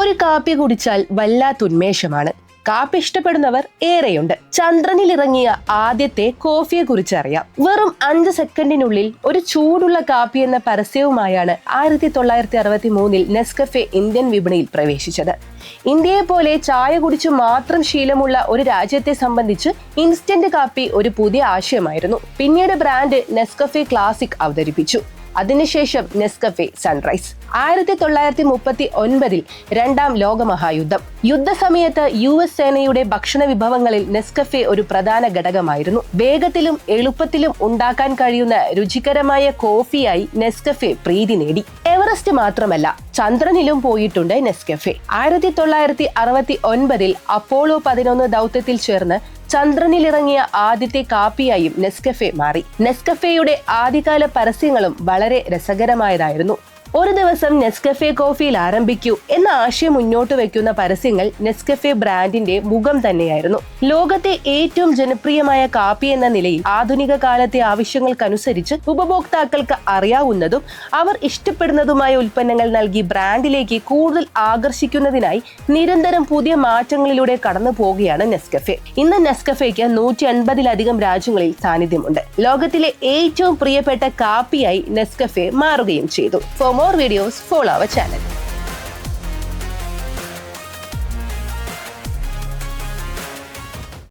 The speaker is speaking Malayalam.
ഒരു കാപ്പി കുടിച്ചാൽ വല്ലാത്ത ഉന്മേഷമാണ്. കാപ്പി ഇഷ്ടപ്പെടുന്നവർ ഏറെയുണ്ട്. ചന്ദ്രനിൽ ഇറങ്ങിയ ആദ്യത്തെ കോഫിയെ കുറിച്ച് അറിയാം. വെറും 5 സെക്കൻഡിനുള്ളിൽ ഒരു ചൂടുള്ള കാപ്പി എന്ന പരസ്യവുമായാണ് 1963 നെസ്കഫെ ഇന്ത്യൻ വിപണിയിൽ പ്രവേശിച്ചത്. ഇന്ത്യയെ പോലെ ചായ കുടിച്ചു മാത്രം ശീലമുള്ള ഒരു രാജ്യത്തെ സംബന്ധിച്ച് ഇൻസ്റ്റന്റ് കാപ്പി ഒരു പുതിയ ആശയമായിരുന്നു. പിന്നീട് ബ്രാൻഡ് നെസ്കഫെ ക്ലാസിക് അവതരിപ്പിച്ചു. അതിനുശേഷം നെസ്കഫെ സൺറൈസ്. 1939 രണ്ടാം ലോകമഹായുദ്ധം. യുദ്ധസമയത്ത് US സേനയുടെ ഭക്ഷണ വിഭവങ്ങളിൽ നെസ്കഫെ ഒരു പ്രധാന ഘടകമായിരുന്നു. വേഗത്തിലും എളുപ്പത്തിലും ഉണ്ടാക്കാൻ കഴിയുന്ന രുചികരമായ കോഫിയായി നെസ്കഫെ പ്രീതി നേടി. എവറസ്റ്റ് മാത്രമല്ല, ചന്ദ്രനിലും പോയിട്ടുണ്ട് നെസ്കഫെ. 1969 അപ്പോളോ 11 ദൗത്യത്തിൽ ചേർന്ന് ചന്ദ്രനിലിറങ്ങിയ ആദ്യത്തെ കാപ്പിയായും നെസ്കഫെ മാറി. നെസ്കഫെയുടെ ആദ്യകാല പരസ്യങ്ങളും വളരെ രസകരമായതായിരുന്നു. ഒരു ദിവസം നെസ്കഫെ കോഫിയിൽ ആരംഭിക്കൂ എന്ന ആശയം മുന്നോട്ട് വെക്കുന്ന പരസ്യങ്ങൾ നെസ്കഫെ ബ്രാൻഡിന്റെ മുഖം തന്നെയായിരുന്നു. ലോകത്തെ ഏറ്റവും ജനപ്രിയമായ കാപ്പി എന്ന നിലയിൽ ആധുനിക കാലത്തെ ആവശ്യങ്ങൾക്കനുസരിച്ച് ഉപഭോക്താക്കൾക്ക് അറിയാവുന്നതും അവർ ഇഷ്ടപ്പെടുന്നതുമായ ഉൽപ്പന്നങ്ങൾ നൽകി ബ്രാൻഡിലേക്ക് കൂടുതൽ ആകർഷിക്കുന്നതിനായി നിരന്തരം പുതിയ മാറ്റങ്ങളിലൂടെ കടന്നു പോവുകയാണ് നെസ്കഫെ. ഇന്ന് നെസ്കഫെക്ക് 150-ലധികം രാജ്യങ്ങളിൽ സാന്നിധ്യമുണ്ട്. ലോകത്തിലെ ഏറ്റവും പ്രിയപ്പെട്ട കാപ്പിയായി നെസ്കഫെ മാറുകയും ചെയ്തു. For more videos, follow our channel.